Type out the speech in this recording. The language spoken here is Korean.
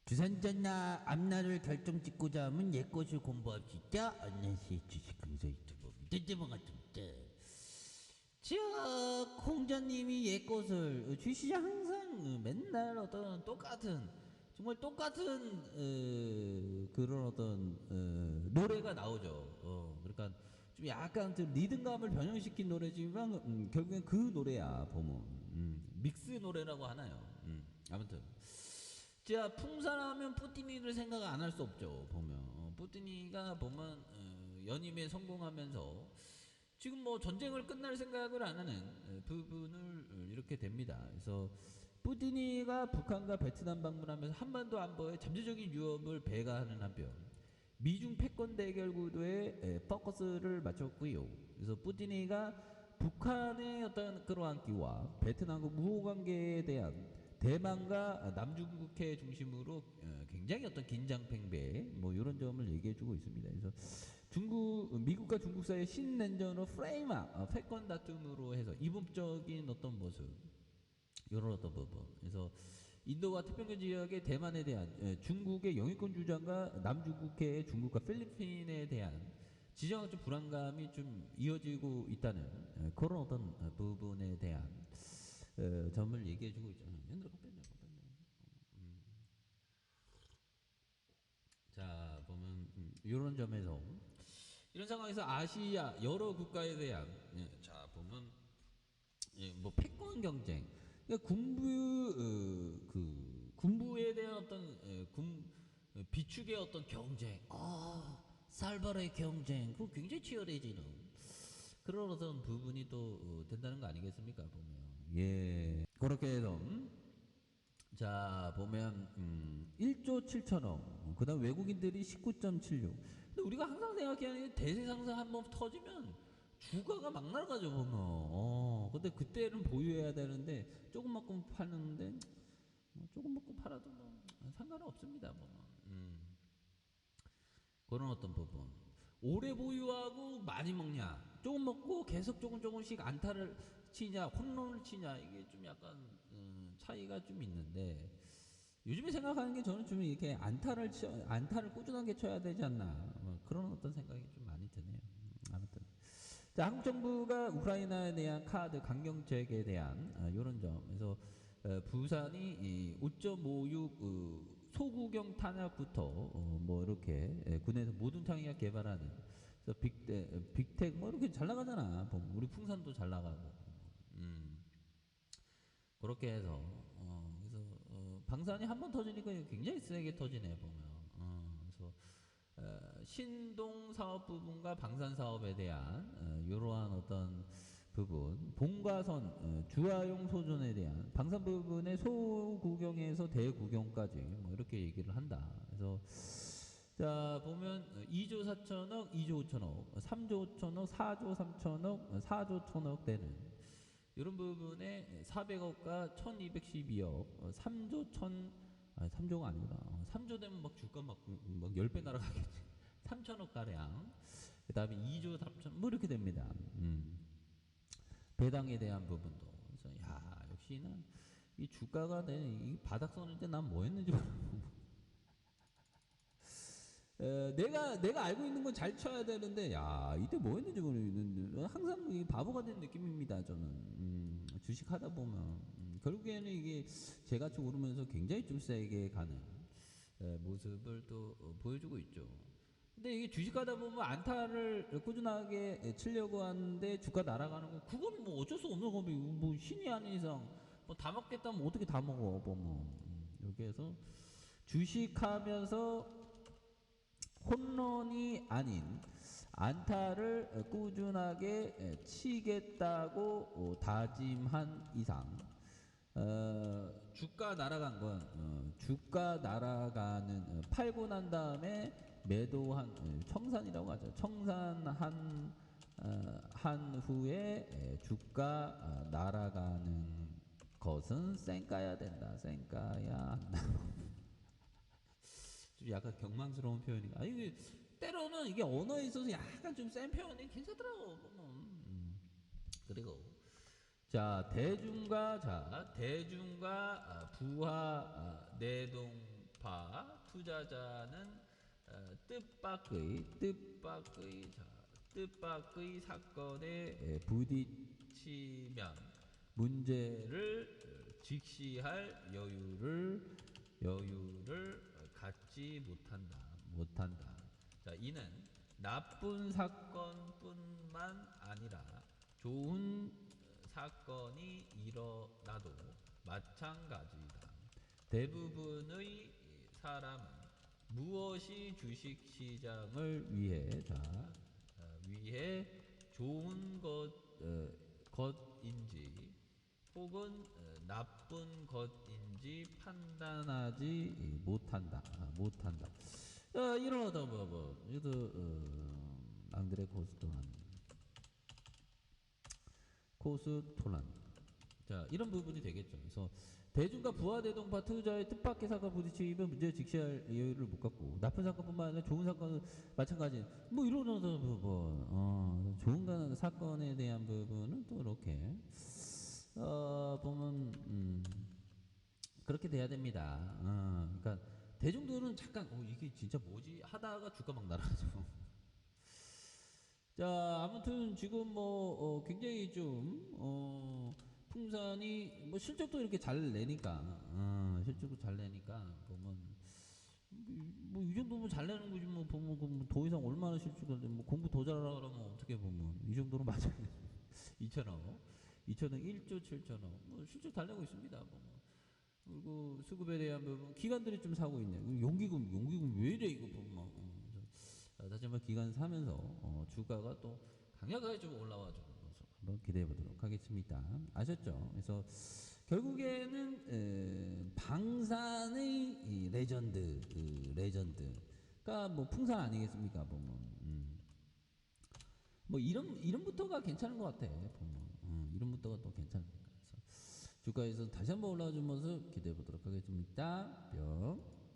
주산전나 앞날을 결정짓고자 하면 옛것을 공부합시다. 안녕하세요. 주식 강사 유튜버입니다. 반갑습니다. 자, 공자님이 옛것을 주시장 항상 맨날 어떤 똑같은 정말 똑같은 그런 어떤 노래가 나오죠. 그러니까 좀 약간 좀 리듬감을 변형시킨 노래지만 결국엔 그 노래야 보면 믹스 노래라고 하나요. 아무튼 자, 풍사하면 뿌띠니를 생각 안 할 수 없죠. 보면 뿌띠니가 보면 연임에 성공하면서 지금 뭐 전쟁을 끝날 생각을 안 하는 부분을 이렇게 됩니다. 그래서 뿌띠니가 북한과 베트남 방문하면서 한반도 안보에 잠재적인 위협을 배가하는 한편 미중 패권 대결 구도에 포커스를 맞췄고요. 그래서 뿌띠니가 북한의 어떤 끌어안기와 베트남과 무호 관계에 대한 대만과 남중국해 중심으로 굉장히 어떤 긴장팽배 뭐 이런 점을 얘기해주고 있습니다. 그래서 미국과 중국 사이의 신냉전으로 프레임화 패권 다툼으로 해서 이분법적인 어떤 모습 이런 어떤 부분. 그래서 인도와 태평양 지역의 대만에 대한 중국의 영유권 주장과 남중국해의 중국과 필리핀에 대한 지정학적 불안감이 좀 이어지고 있다는 그런 어떤 부분에 대한 점을 얘기해주고 있죠. 자, 보면 이런 점에서 이런 상황에서 아시아 여러 국가에 대한 자 보면 뭐 패권 경쟁, 그러니까 군부에 대한 어떤 비축의 어떤 경쟁, 살벌의 경쟁, 그 굉장히 치열해지는 그런 어떤 부분이 또 된다는 거 아니겠습니까? 보면 예 그렇게 해서 자 보면 1조 7천억 그 다음 외국인들이 19.76. 근데 우리가 항상 생각하는 게 대세상승 한번 터지면 주가가 막 날아가죠 보면. 근데 그때는 보유해야 되는데 조금 먹고 파는데 조금 먹고 팔아도 뭐 상관은 없습니다 보면. 그런 어떤 부분 오래 보유하고 많이 먹냐, 조금 먹고 계속 조금씩 안타를 치냐, 홈런을 치냐, 이게 좀 약간 차이가 좀 있는데 요즘에 생각하는 게 저는 좀 이렇게 안타를 꾸준하게 쳐야 되지 않나 뭐 그런 어떤 생각이 좀 많이 드네요. 아무튼 자, 한국 정부가 우크라이나에 대한 카드 강경책에 대한 이런 점에서 부산이 5.56 소구경 탄약부터 뭐 이렇게 군에서 모든 tan이가 개발하는 그래서 빅텍 뭐 이렇게 잘 나가잖아. 우리 풍산도 잘 나가고 그렇게 해서 그래서 방산이 한번 터지니까 굉장히 세게 터지네 보면. 그래서 신동 사업 부분과 방산 사업에 대한 이러한 어떤 부분, 봉과선 주화용 소존에 대한 방산 부분의 소구경에서 대구경까지 뭐 이렇게 얘기를 한다. 그래서 자 보면 2조 4천억, 2조 5천억, 3조 5천억, 4조 3천억, 4조 1천억 되는 이런 부분에 400억과 1212억, 3조 3조가 아니구나. 3조 되면 막 주가 막 10배 날아가겠지. 3천억 가량. 그 다음에 2조 3천, 뭐 이렇게 됩니다. 배당에 대한 부분도. 그래서, 야, 역시는 이 주가가 이 바닥선일 때 난 뭐 했는지 모르겠고. 내가 알고 있는 건 잘 쳐야 되는데, 야, 이때 뭐 했는지 모르겠는데, 항상 이 바보가 된 느낌입니다, 저는. 주식 하다 보면. 결국에는 이게 제같이 오르면서 굉장히 좀 세게 가는 모습을 또 보여주고 있죠. 근데 이게 주식 하다 보면 안타를 꾸준하게 치려고 하는데 주가 날아가는 거, 그건 뭐 어쩔 수 없는 거고, 뭐 신이 아닌 이상, 뭐 다 먹겠다면 어떻게 다 먹어, 보면. 여기에서 주식하면서 홈런이 아닌 안타를 꾸준하게 치겠다고 다짐한 이상 주가 날아간 건 주가 날아가는 팔고 난 다음에 매도한 청산이라고 하죠. 청산한 한 후에 주가 날아가는 것은 쌩까야 된다. 쌩까야 한다. 좀 약간 경망스러운 표현인가. 이게 때로는 이게 언어에 있어서 약간 좀 센 표현이 괜찮더라고. 그리고 대중과 부하 내동 파 투자자는 뜻밖의 사건에 부딪히면 문제를 직시할 여유를 갖지 못한다. 자, 이는 나쁜 사건뿐만 아니라 좋은 사건이 일어나도 마찬가지다. 대부분의 사람은 무엇이 주식시장을 위해 좋은 것인지 혹은 나쁜 것인지 판단하지 못한다. 이러다 앙드레 코스토란. 자, 이런 부분이 되겠죠. 그래서 대중과 부하대동파 투자의 뜻밖의 사건 부딪히면 문제 직시할 여유를 못 갖고 나쁜 사건뿐만 아니라 좋은 사건은 마찬가지. 뭐 이러면서 부분, 좋은 사건에 대한 부분은 또 이렇게 보면 그렇게 돼야 됩니다. 그러니까 대중들은 잠깐 이게 진짜 뭐지 하다가 주가 막 날아가죠. 자, 아무튼 지금 굉장히 좀 풍산이 뭐 실적도 이렇게 잘 내니까 보면 뭐 이 정도면 잘 내는 거지 뭐 보면 더 이상 얼마나 실적을 뭐 공부 더 잘하라 그러면 어떻게 보면 이 정도로 맞아요. 2천억 1조 7천억 뭐 실적 잘 내고 있습니다. 보면. 그리고 수급에 대한 부분 기관들이 좀 사고 있네. 용기금 왜 이래 이거 보면 다시 한번 기관 사면서 주가가 또 강력하게 좀 올라와 주는 것을 한번 기대해 보도록 하겠습니다. 아셨죠? 그래서 결국에는 방산의 이 레전드가 뭐 풍산 아니겠습니까? 보면 뭐 이름부터가 괜찮은 것 같아. 보면 이름부터가 또 괜찮으니까. 그래서 주가에서 다시 한번 올라와 준 모습 기대해 보도록 하겠습니다. 뿅.